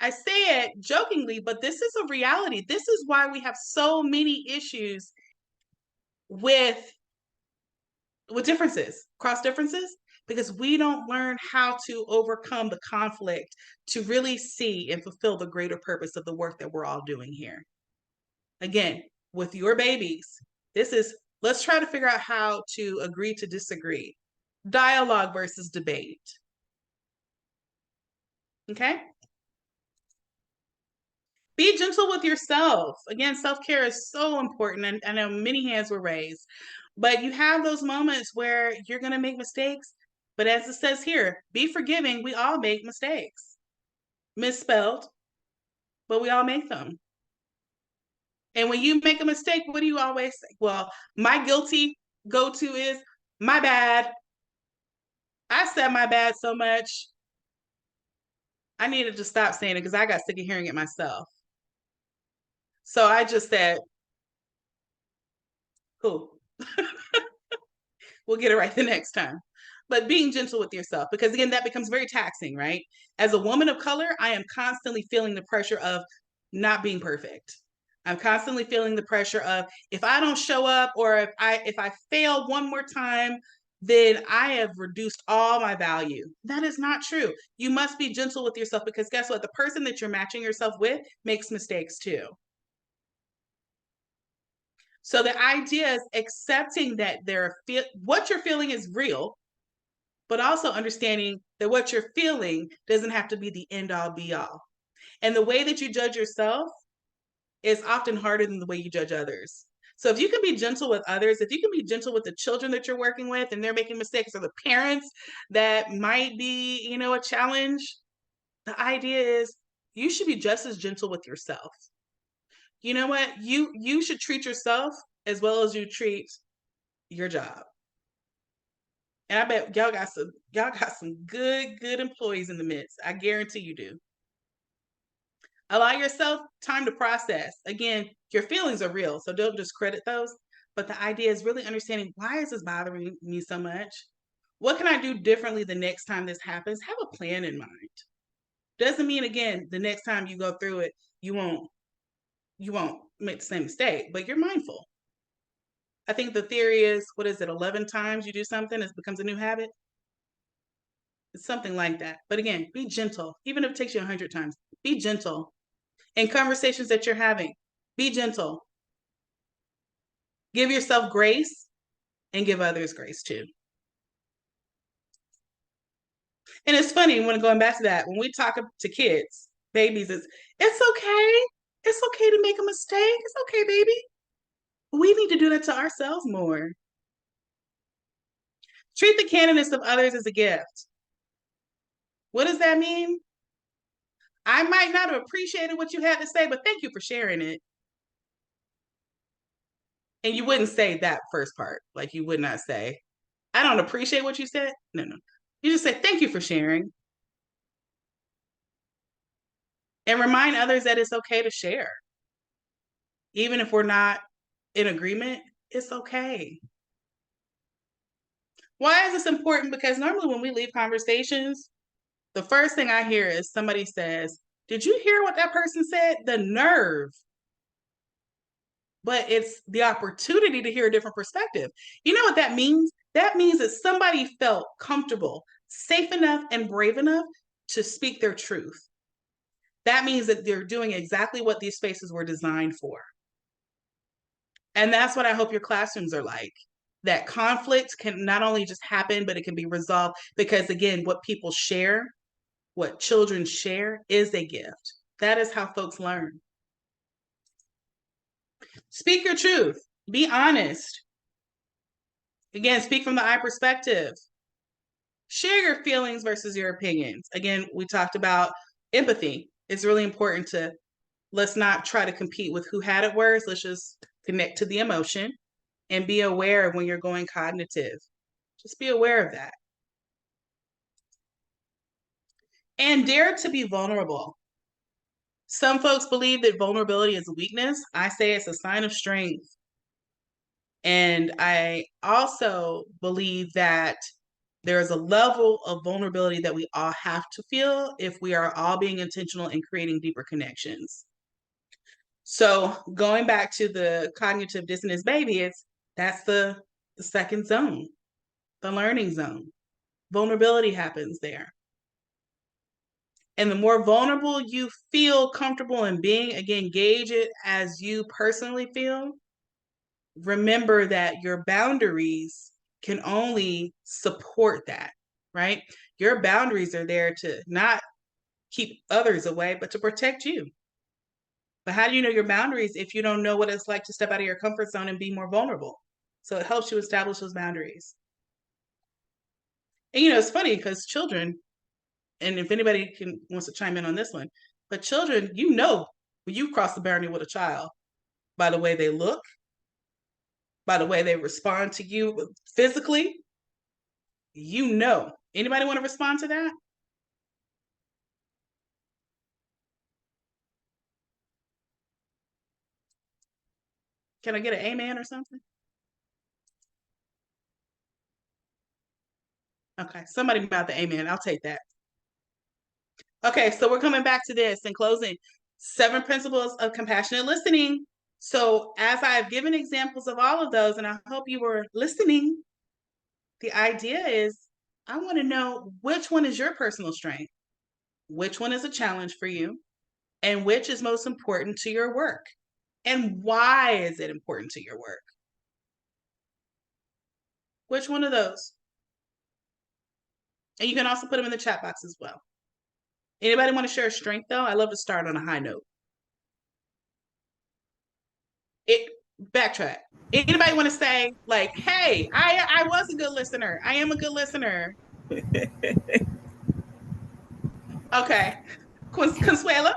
I say it jokingly, but this is a reality. This is why we have so many issues with differences, cross differences, because we don't learn how to overcome the conflict to really see and fulfill the greater purpose of the work that we're all doing here. Again, with your babies, let's try to figure out how to agree to disagree. Dialogue versus debate. Okay? Be gentle with yourself. Again, self-care is so important. And I know many hands were raised, but you have those moments where you're going to make mistakes. But as it says here, be forgiving. We all make mistakes. misspelled, but we all make them. And when you make a mistake, what do you always say? Well, my guilty go-to is, my bad. I said my bad so much, I needed to stop saying it because I got sick of hearing it myself. So I just said, cool. We'll get it right the next time. But being gentle with yourself, because again, that becomes very taxing, right? As a woman of color, I am constantly feeling the pressure of not being perfect. I'm constantly feeling the pressure of, if I don't show up, or if I fail one more time, then I have reduced all my value. That is not true. You must be gentle with yourself, because guess what? The person that you're matching yourself with makes mistakes too. So the idea is accepting that what you're feeling is real, but also understanding that what you're feeling doesn't have to be the end all be all. And the way that you judge yourself is often harder than the way you judge others. So if you can be gentle with others, if you can be gentle with the children that you're working with and they're making mistakes, or the parents that might be, a challenge, the idea is you should be just as gentle with yourself. You know what? You should treat yourself as well as you treat your job. And I bet y'all got some good employees in the midst. I guarantee you do. Allow yourself time to process. Again, your feelings are real, so don't discredit those. But the idea is really understanding, why is this bothering me so much? What can I do differently the next time this happens? Have a plan in mind. Doesn't mean, again, the next time you go through it, you won't make the same mistake, but you're mindful. I think the theory is, 11 times you do something, it becomes a new habit. It's something like that. But again, be gentle. Even if it takes you 100 times, be gentle. In conversations that you're having, be gentle. Give yourself grace and give others grace too. And it's funny, when going back to that, when we talk to kids, babies, it's okay. It's okay to make a mistake. It's okay, baby. We need to do that to ourselves more. Treat the candidness of others as a gift. What does that mean? I might not have appreciated what you had to say, but thank you for sharing it. And you wouldn't say that first part. Like, you would not say, I don't appreciate what you said. No. You just say, thank you for sharing. And remind others that it's okay to share. Even if we're not in agreement, it's okay. Why is this important? Because normally when we leave conversations, the first thing I hear is somebody says, did you hear what that person said? The nerve. But it's the opportunity to hear a different perspective. You know what that means? That means that somebody felt comfortable, safe enough, and brave enough to speak their truth. That means that they're doing exactly what these spaces were designed for. And that's what I hope your classrooms are like. That conflict can not only just happen, but it can be resolved, because again, what people share, what children share, is a gift. That is how folks learn. Speak your truth. Be honest. Again, speak from the I perspective. Share your feelings versus your opinions. Again, we talked about empathy. It's really important to, let's not try to compete with who had it worse. Let's just connect to the emotion and be aware of when you're going cognitive. Just be aware of that. And dare to be vulnerable. Some folks believe that vulnerability is a weakness. I say it's a sign of strength. And I also believe that there is a level of vulnerability that we all have to feel if we are all being intentional in creating deeper connections. So going back to the cognitive dissonance baby, that's the second zone, the learning zone. Vulnerability happens there. And the more vulnerable you feel comfortable in being, again, gauge it as you personally feel. Remember that your boundaries can only support that, right? Your boundaries are there to not keep others away, but to protect you. But how do you know your boundaries if you don't know what it's like to step out of your comfort zone and be more vulnerable? So it helps you establish those boundaries. And it's funny because children, and if anybody wants to chime in on this one, but children, when you cross the boundary with a child by the way they look, by the way they respond to you physically, Anybody want to respond to that? Can I get an amen or something? Okay, somebody about the amen. I'll take that. Okay, so we're coming back to this in closing. 7 principles of compassionate listening. So as I've given examples of all of those, and I hope you were listening, the idea is I want to know which one is your personal strength, which one is a challenge for you, and which is most important to your work. And why is it important to your work? Which one of those? And you can also put them in the chat box as well. Anybody want to share a strength though? I love to start on a high note. Backtrack. Anybody want to say like, hey, I was a good listener. I am a good listener. Okay. Consuela?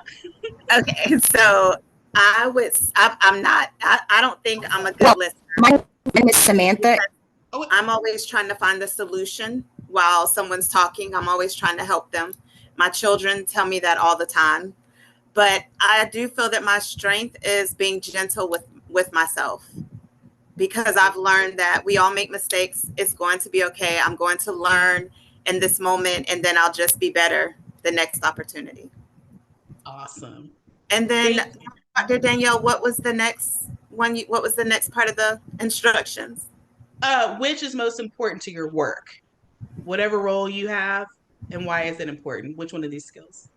Okay, so I don't think I'm a good listener. My name is Samantha. I'm always trying to find the solution while someone's talking. I'm always trying to help them. My children tell me that all the time. But I do feel that my strength is being gentle with myself, because I've learned that we all make mistakes. It's going to be okay. I'm going to learn in this moment, and then I'll just be better the next opportunity. Awesome. And then, Dr. Danielle, what was the next one? What was the next part of the instructions? Which is most important to your work? Whatever role you have, and why is it important? Which one of these skills?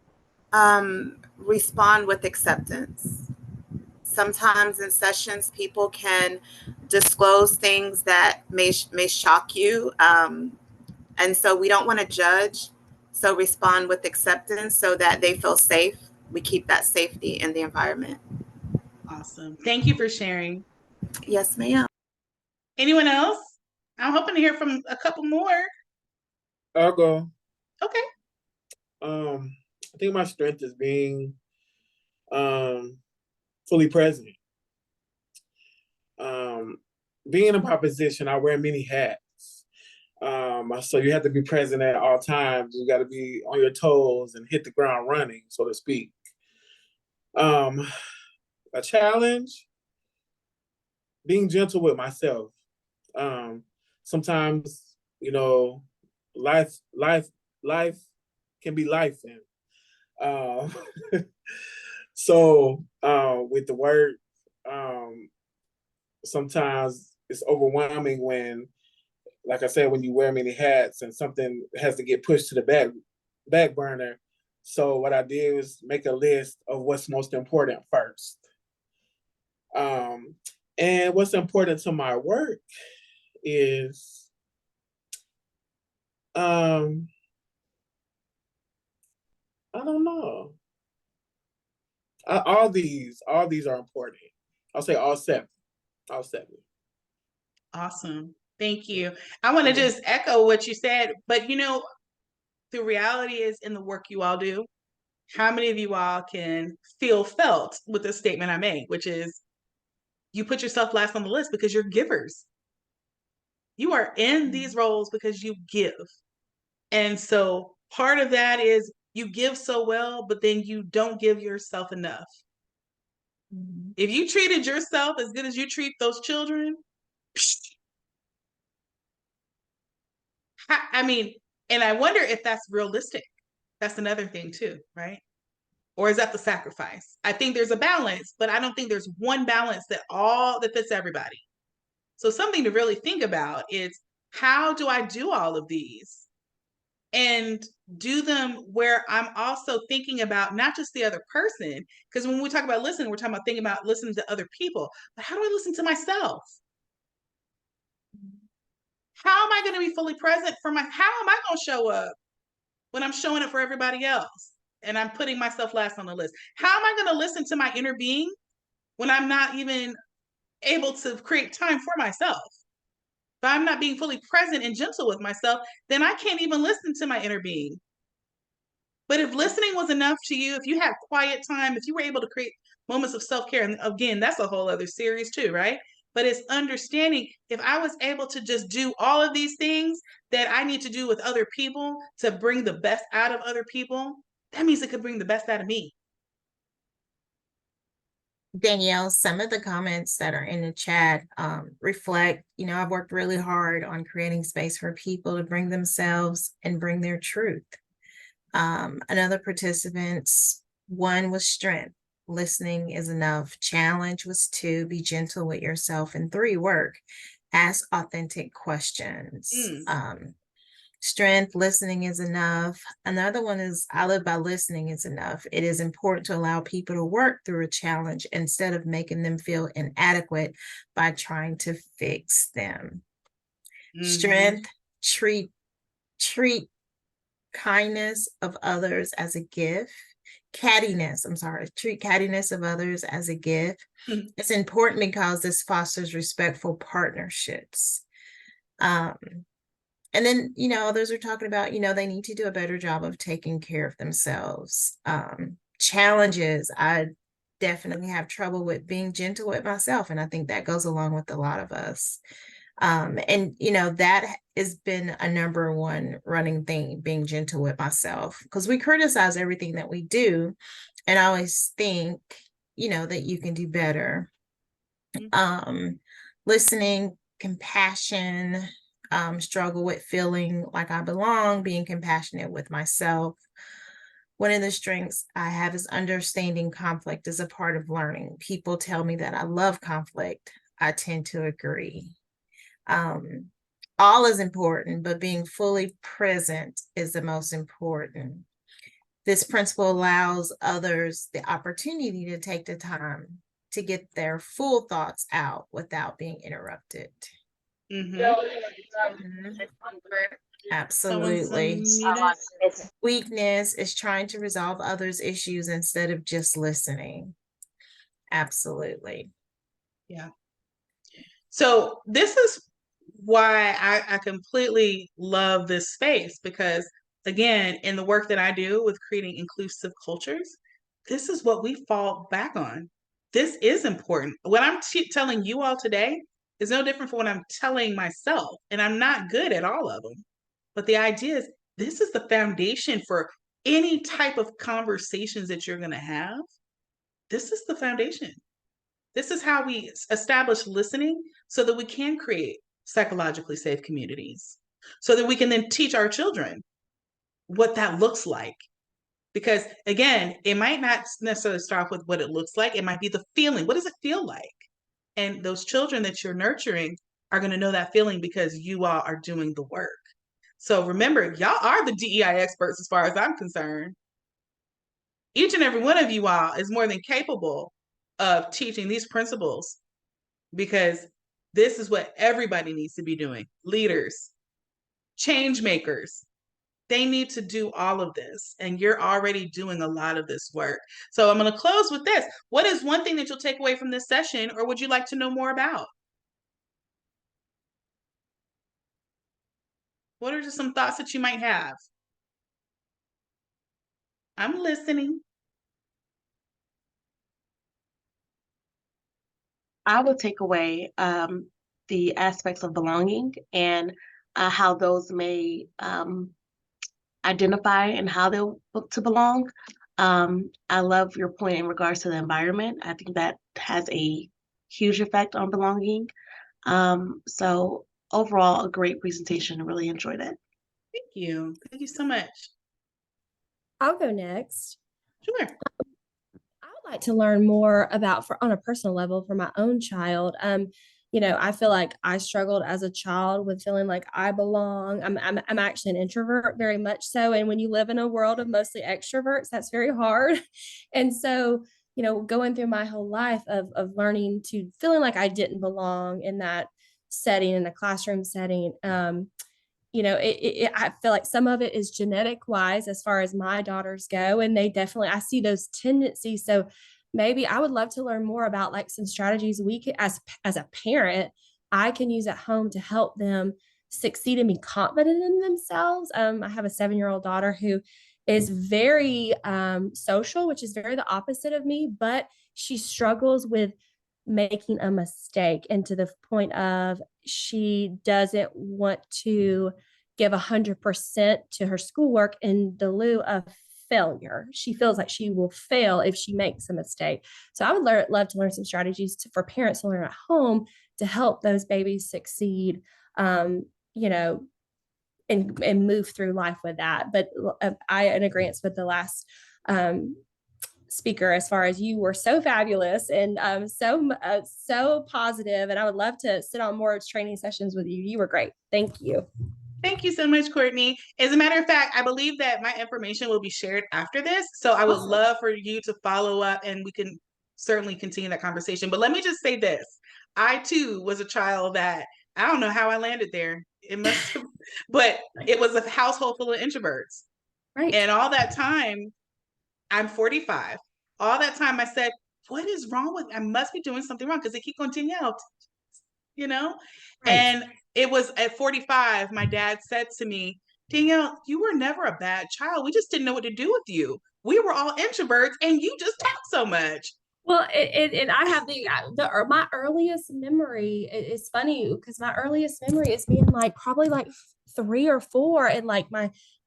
Respond with acceptance. Sometimes in sessions, people can disclose things that may shock you. And so we don't want to judge. So respond with acceptance so that they feel safe. We keep that safety in the environment. Awesome. Thank you for sharing. Yes, ma'am. Anyone else? I'm hoping to hear from a couple more. I'll go. Okay. I think my strength is being fully present. Being in my position, I wear many hats. So you have to be present at all times. You got to be on your toes and hit the ground running, so to speak. A challenge, being gentle with myself. Sometimes, life can be life. So with the work, sometimes it's overwhelming when, like I said, when you wear many hats and something has to get pushed to the back burner. So what I did was make a list of what's most important first. And what's important to my work is I don't know. All these are important. I'll say all 7. All 7. Awesome. Thank you. I want to just echo what you said, but the reality is in the work you all do, how many of you all can feel felt with the statement I made, which is you put yourself last on the list because you're givers. You are in these roles because you give. And so part of that is you give so well, but then you don't give yourself enough. If you treated yourself as good as you treat those children, and I wonder if that's realistic. That's another thing too, right? Or is that the sacrifice? I think there's a balance, but I don't think there's one balance that fits everybody. So something to really think about is, how do I do all of these? And do them where I'm also thinking about not just the other person, because when we talk about listening, we're talking about thinking about listening to other people, but how do I listen to myself? How am I going to be fully present how am I going to show up when I'm showing up for everybody else and I'm putting myself last on the list? How am I going to listen to my inner being when I'm not even able to create time for myself? If I'm not being fully present and gentle with myself, then I can't even listen to my inner being. But if listening was enough to you, if you had quiet time, if you were able to create moments of self-care, and again, that's a whole other series too, right? But it's understanding if I was able to just do all of these things that I need to do with other people to bring the best out of other people, that means it could bring the best out of me. Danielle, some of the comments that are in the chat reflect, I've worked really hard on creating space for people to bring themselves and bring their truth. Another participant's one was strength. Listening is enough. Challenge was 2, be gentle with yourself. And 3, work. Ask authentic questions. Strength, listening is enough. Another one is I live by listening is enough. It is important to allow people to work through a challenge instead of making them feel inadequate by trying to fix them. Strength, treat kindness of others as a gift. Treat cattiness of others as a gift. It's important because this fosters respectful partnerships. And then, others are talking about, they need to do a better job of taking care of themselves. Challenges, I definitely have trouble with being gentle with myself. And I think that goes along with a lot of us. And, that has been a number one running thing, being gentle with myself, because we criticize everything that we do. And I always think, that you can do better. Listening, compassion, struggle with feeling like I belong, being compassionate with myself. One of the strengths I have is understanding conflict is a part of learning. People tell me that I love conflict. I tend to agree. All is important, but being fully present is the most important. This principle allows others the opportunity to take the time to get their full thoughts out without being interrupted. Absolutely. Weakness is trying to resolve others' issues instead of just listening. Absolutely. Yeah. So this is why I completely love this space, because again, in the work that I do with creating inclusive cultures, this is what we fall back on. This is important. What I'm telling you all today is no different from what I'm telling myself, and I'm not good at all of them. But the idea is this is the foundation for any type of conversations that you're going to have. This is the foundation. This is how we establish listening so that we can create psychologically safe communities, so that we can then teach our children what that looks like. Because again, it might not necessarily start off with what it looks like. It might be the feeling. What does it feel like? And those children that you're nurturing are going to know that feeling because you all are doing the work. So remember, y'all are the DEI experts as far as I'm concerned. Each and every one of you all is more than capable of teaching these principles, because this is what everybody needs to be doing. Leaders, change makers, they need to do all of this, and you're already doing a lot of this work. So I'm going to close with this. What is one thing that you'll take away from this session, or would you like to know more about? What are just some thoughts that you might have? I'm listening. I would take away the aspects of belonging and how those may identify and how they'll look to belong. I love your point in regards to the environment. I think that has a huge effect on belonging. So overall, a great presentation. I really enjoyed it. Thank you. Thank you so much. I'll go next. Sure. I would like to learn more about, on a personal level, for my own child. I feel like I struggled as a child with feeling like I belong. I'm actually an introvert, very much so. And when you live in a world of mostly extroverts, that's very hard. And so, going through my whole life of learning to feeling like I didn't belong in that setting, in a classroom setting, I feel like some of it is genetic wise as far as my daughters go. And I see those tendencies. So maybe I would love to learn more about like some strategies we can, as a parent, I can use at home to help them succeed and be confident in themselves. I have a 7-year-old daughter who is very social, which is very the opposite of me, but she struggles with making a mistake, and to the point of she doesn't want to give 100% to her schoolwork in the lieu of failure. She feels like she will fail if she makes a mistake. So I would love to learn some strategies for parents to learn at home to help those babies succeed, you know, and move through life with that. But I in agreement with the last speaker, as far as you were so fabulous and so positive, and I would love to sit on more training sessions with you. You were great. Thank you. Thank you so much, Courtney. As a matter of fact, I believe that my information will be shared after this. So I would love for you to follow up and we can certainly continue that conversation. But let me just say this. I too was a child that I don't know how I landed there. It must have, but it was a household full of introverts. Right. And all that time, I'm 45. All that time I said, what is wrong with me? I must be doing something wrong because they keep going, Danielle, you know? Right. And it was at 45, my dad said to me, Danielle, you were never a bad child. We just didn't know what to do with you. We were all introverts and you just talk so much. Well, and I have my earliest memory. It's funny because my earliest memory is being like probably like 3 or 4, and like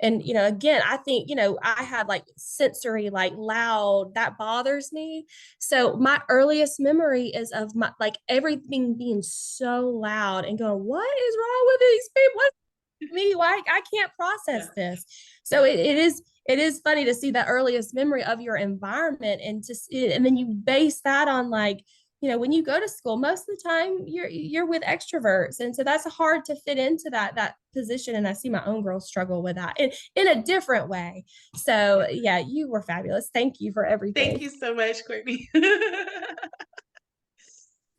and you know, again, I think, you know, I have like sensory, like loud, that bothers me. So my earliest memory is of my like everything being so loud and going, what is wrong with these people? What's me? Why I can't process this. So it is funny to see that earliest memory of your environment, and then you base that on, like, you know, when you go to school, most of the time you're with extroverts, and so that's hard to fit into that position. And I see my own girls struggle with that in a different way. So yeah, you were fabulous. Thank you for everything. Thank you so much, Courtney.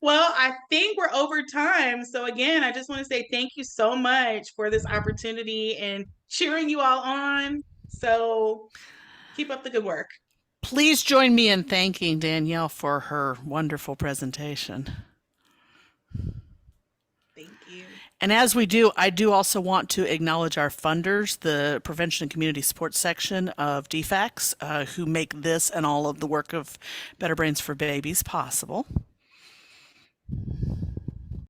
Well, I think we're over time. So again, I just want to say thank you so much for this opportunity and cheering you all on. So keep up the good work. Please join me in thanking Danielle for her wonderful presentation. Thank you. And as we do, I do also want to acknowledge our funders, the Prevention and Community Support section of DFACS, who make this and all of the work of Better Brains for Babies possible.